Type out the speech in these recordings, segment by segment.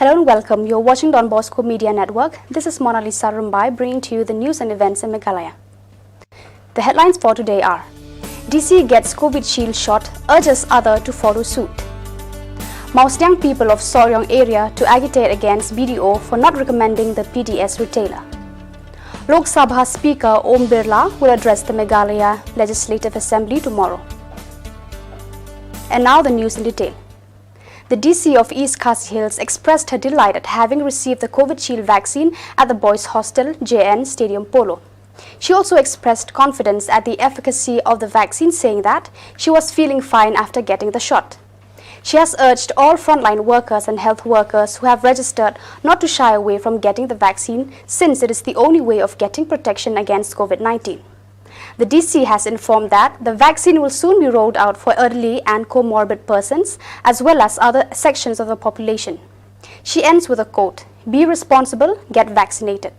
Hello and welcome. You're watching Don Bosco Media Network. This is Mona Lisa Rumbai bringing to you the news and events in Meghalaya. The headlines for today are: DC gets COVID shield shot, urges other to follow suit. Moustang people of Shillong area to agitate against BDO for not recommending the PDS retailer. Lok Sabha Speaker Om Birla will address the Meghalaya Legislative Assembly tomorrow. And now the news in detail. The DC of East Khasi Hills expressed her delight at having received the COVID shield vaccine at the boys' hostel JN Stadium Polo. She also expressed confidence at the efficacy of the vaccine, saying that she was feeling fine after getting the shot. She has urged all frontline workers and health workers who have registered not to shy away from getting the vaccine, since it is the only way of getting protection against COVID-19. The DC has informed that the vaccine will soon be rolled out for elderly and comorbid persons as well as other sections of the population. She ends with a quote: "Be responsible, get vaccinated."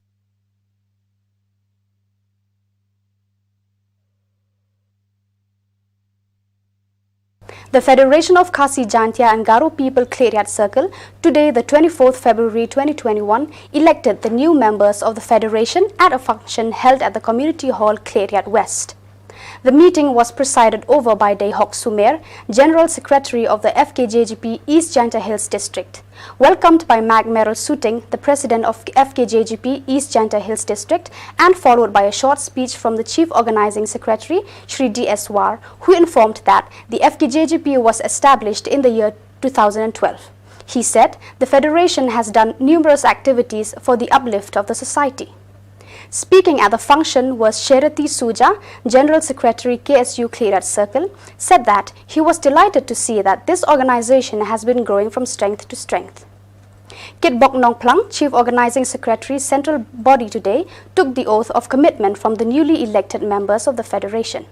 The Federation of Khasi, Jantia and Garu people Cleriat Circle, today the 24th February 2021, elected the new members of the Federation at a function held at the Community Hall Cleriat West. The meeting was presided over by Dehok Sumer, General Secretary of the FKJGP East Jantia Hills District, welcomed by Mag Meryl Suting, the President of FKJGP East Jantia Hills District, and followed by a short speech from the Chief Organizing Secretary, Shri D.S. War, who informed that the FKJGP was established in the year 2012. He said the Federation has done numerous activities for the uplift of the society. Speaking at the function was Sherati Suja, General Secretary KSU Cleriat Circle, said that he was delighted to see that this organization has been growing from strength to strength. Kit Bok Nong Plang, Chief Organizing Secretary Central Body today, took the oath of commitment from the newly elected members of the Federation.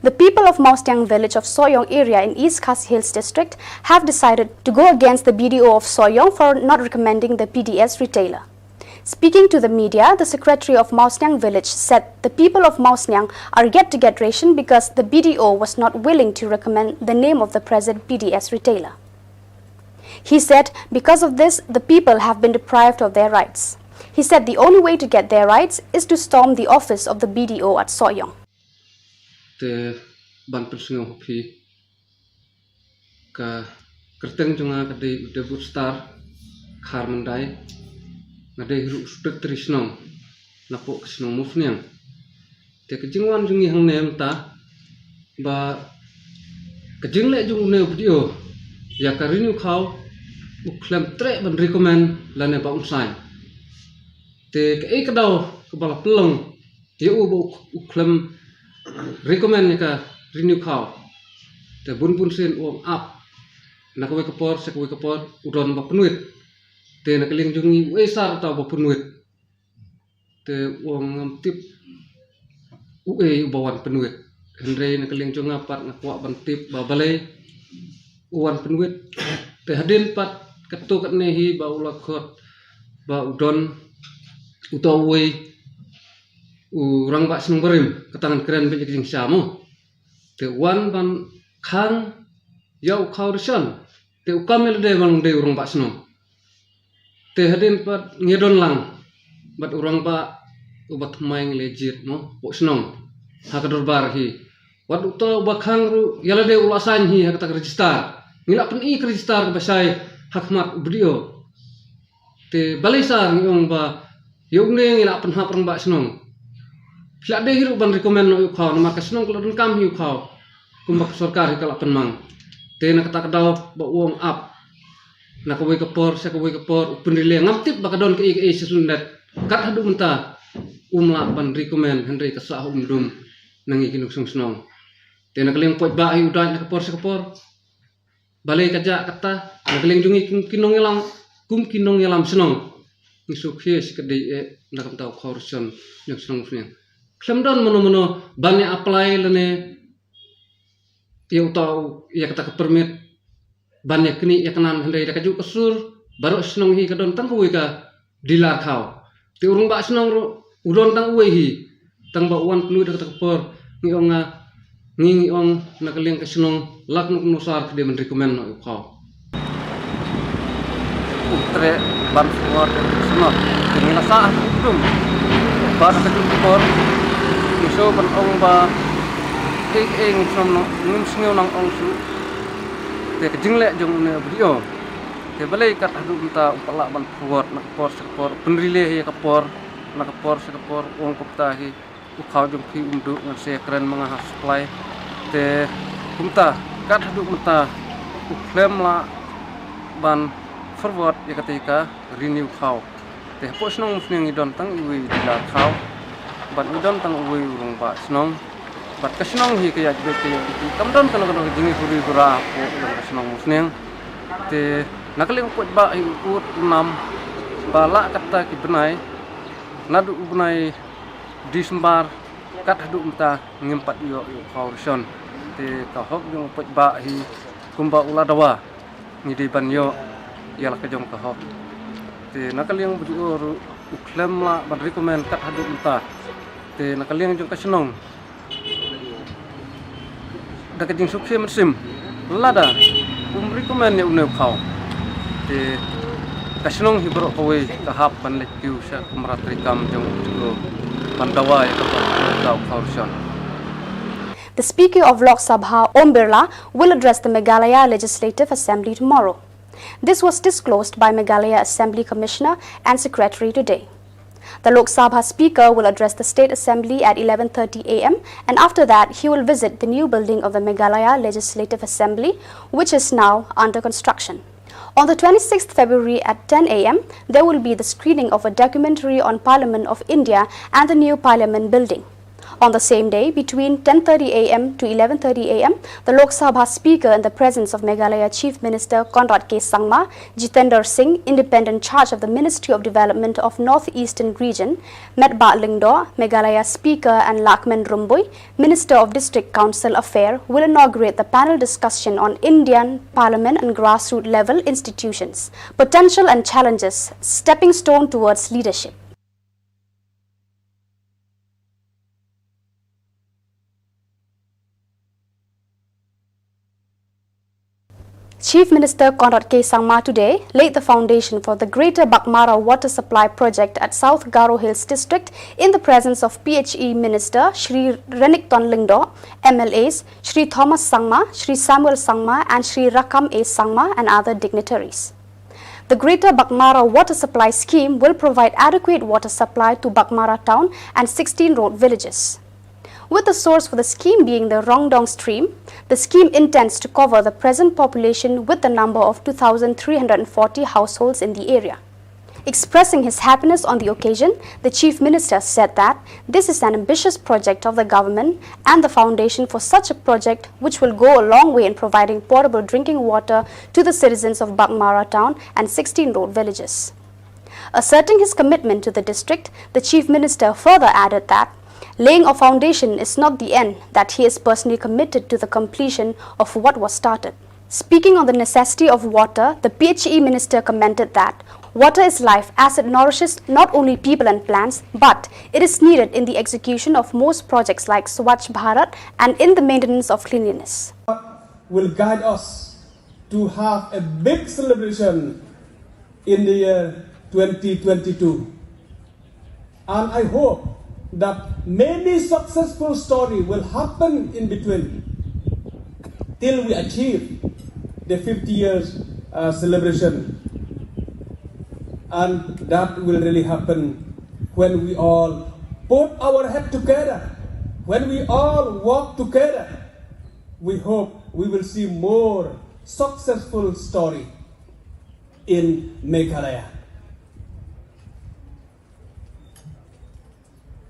The people of Moustang village of Shillong area in East Khasi Hills district have decided to go against the BDO of Shillong for not recommending the PDS retailer. Speaking to the media, the secretary of Moustang village said the people of Moustang are yet to get ration because the BDO was not willing to recommend the name of the present PDS retailer. He said because of this, the people have been deprived of their rights. He said the only way to get their rights is to storm the office of the BDO at Shillong. Te ban persingau hopi ka kerteng junga kade debut star karmandai ngade hiru sudut trisnong napo kesnong mufniang te kejingwan jungi hang nem ta ba kejing le jung ne video ya karinu khau uklam tre ban recommend lane ba umsai te ke kadau ke bala pelong ye u uklam recommend ka renew cow te bun sen om up nak we kapor sek we kapor udon ba penuit te nak ling jungi we sar ta ba penuit te om tip u bawan penuit henre nak ling junga pat nak wa ban tip ba balai uwan penuit te hadin pat ketuk nehi ba ula khot ba udon utawi urang bak senung berim ketangan keren banyak jing samu te wan ban khang yau khau desan te ukamel de bang de urang bak senung te hadin pat ngedon lang bat urang ba ubat maing legit no po senung hakador bar hi wat uto ba khang ru yala de ulasan hi hakata register ngila pen I register ba sai hakmat ubdio te balisa ngong ba yogne ngila pen hap rang bak senung Pila de hiru ban recommend no ukhaw na markas nong kelon kam hi ukhaw kumbak sarkar hi kala penmang te na kata kadaw ba uong up na kaway kapor sa kaway kapor upenrile ngamtip ba kadon ke sesundat kat hadu menta umla ban recommend henry kasah umdum nangi kinusung snong te na kaling poit ba hi udan na kapor sa kapor balai kaja kata na kaling jungi kinong yalam snong ngisuk hies kedai na kamtaw khorson nek snong fnya Klamdon mono banyak apply lene yang tahu ya kata permit banyak kini ya kanan hendai dak kaju kesur baru senong hi kadon tang kuwi ka dilar kau ti urung ba senong udon tang uwe hi tang ba uan penuh dak kepor ngi ong ngi ong nakaliang kasnong lak nuk nusar kede men recommend no ukhaw utre ban suar kasnong kini nasa dum ba ka dum kor iso ban ong ba eng som no ngum sngew nang ong su te jingle jong ne brio te balai kat adu ta upala ban puot nak por sekor penrile ya kapor nak por sekor ong kopta hi ukhaw jong ki umdu ngan se kren mga supply te kumta kat adu mata uklem la ban forward ya katika renew khaw te posnong musning idon tang iwi dila khaw ban idon tang uwi urung ba snong bat kasnong hi kaya jbe kaya kamdon kana kana jingi huri hura ko kasnong musning te nakaling pot ba hi ut nam bala kata ki benai nadu benai Disembar kat hadu mta ngimpat yo kaurison te ka hok jong pot ba hi kumba ula dawa ngidi ban yo yala ka jong ka hok te nakaling budur uklem la ban recommend kat hadu mta te nakaling jong kasnong daga jing sukse mesim lada recommend ne unew khaw te kasnong hibro kowe kahap ban lekyu sa kumratri kam jong pandawa ya ka kaurison. The Speaker of Lok Sabha, Om Birla, will address the Meghalaya Legislative Assembly tomorrow. This was disclosed by Meghalaya Assembly Commissioner and Secretary today. The Lok Sabha Speaker will address the State Assembly at 11:30 a.m. and after that he will visit the new building of the Meghalaya Legislative Assembly, which is now under construction. On the 26th February at 10 a.m., there will be the screening of a documentary on Parliament of India and the new Parliament building. On the same day, between 10:30 a.m. to 11:30 a.m., the Lok Sabha Speaker, in the presence of Meghalaya Chief Minister Conrad K. Sangma, Jitender Singh, Independent Charge of the Ministry of Development of North Eastern Region, Metba Lingdor, Meghalaya Speaker, and Lakman Rumbui, Minister of District Council Affairs, will inaugurate the panel discussion on Indian Parliament and grassroots level institutions, potential and challenges, stepping stone towards leadership. Chief Minister Conrad K. Sangma today laid the foundation for the Greater Baghmara Water Supply Project at South Garu Hills District in the presence of PHE Minister Shri Renikton Lingdo, MLAs Shri Thomas Sangma, Shri Samuel Sangma and Shri Rakam A. Sangma and other dignitaries. The Greater Baghmara Water Supply Scheme will provide adequate water supply to Baghmara town and 16 road villages. With the source for the scheme being the Rongdong stream, the scheme intends to cover the present population with the number of 2,340 households in the area. Expressing his happiness on the occasion, the Chief Minister said that this is an ambitious project of the government and the foundation for such a project which will go a long way in providing potable drinking water to the citizens of Baghmara town and 16 road villages. Asserting his commitment to the district, the Chief Minister further added that laying a foundation is not the end, that he is personally committed to the completion of what was started. Speaking on the necessity of water, the PHE Minister commented that water is life as it nourishes not only people and plants, but it is needed in the execution of most projects like Swachh Bharat and in the maintenance of cleanliness. Will guide us to have a big celebration in the year 2022. And I hope that many successful stories will happen in between till we achieve the 50 years celebration. And that will really happen when we all put our head together, when we all work together. We hope we will see more successful story in Meghalaya.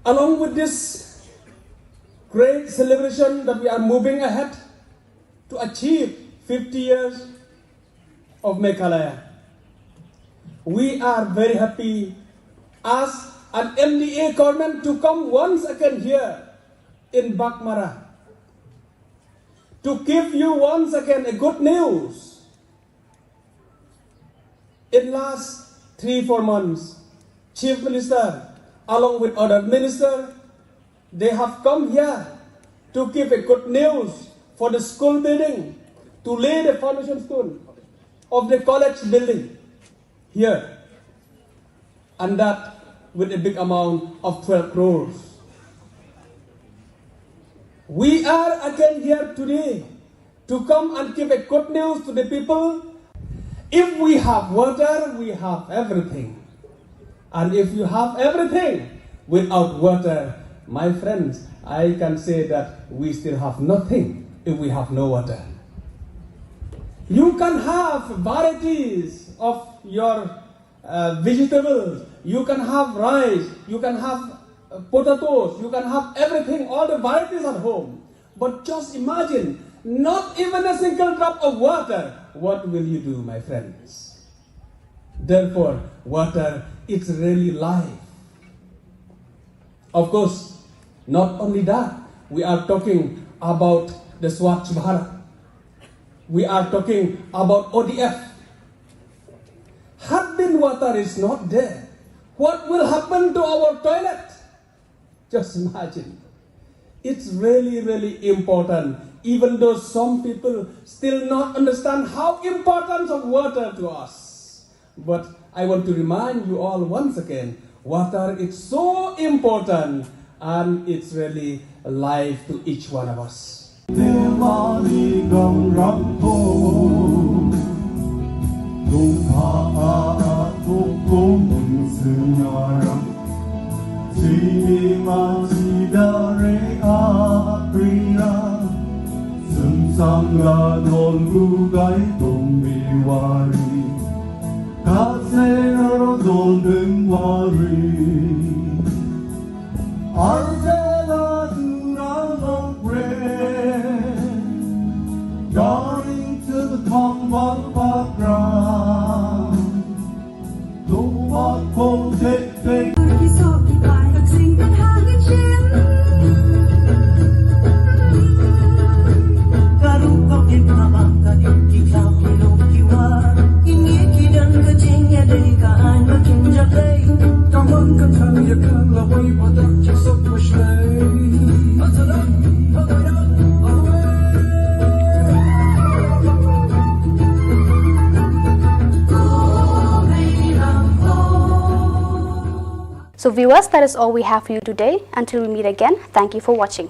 Along with this great celebration that we are moving ahead to achieve 50 years of Meghalaya, we are very happy as an MDA government to come once again here in Baghmara to give you once again a good news. In last 3-4 months, Chief Minister along with other ministers, they have come here to give a good news for the school building, to lay the foundation stone of the college building here, and that with a big amount of 12 crores. We are again here today to come and give a good news to the people. If we have water, we have everything. And if you have everything without water, my friends, I can say that we still have nothing if we have no water. You can have varieties of your vegetables. You can have rice. You can have potatoes. You can have everything, all the varieties at home. But just imagine, not even a single drop of water. What will you do, my friends? Therefore, water is really life. Of course, not only that, we are talking about the Swachh Bharat. We are talking about ODF. Harbin water is not there. What will happen to our toilet? Just imagine. It's really, really important, even though some people still not understand how important of water to us. But I want to remind you all once again, water is so important and it's really life to each one of us. Darling to the combat background, the what will take Garu có biết mà bằng cả những kỳ lao kỳ lô kỳ hoa in nghĩa kỳ đơn cơ chính nhà đây cả ai mà kinh ra đây cảm ơn các thằng nhà khăn là quay vào đất chắc sốc mà shay So viewers, that is all we have for you today. Until we meet again, thank you for watching.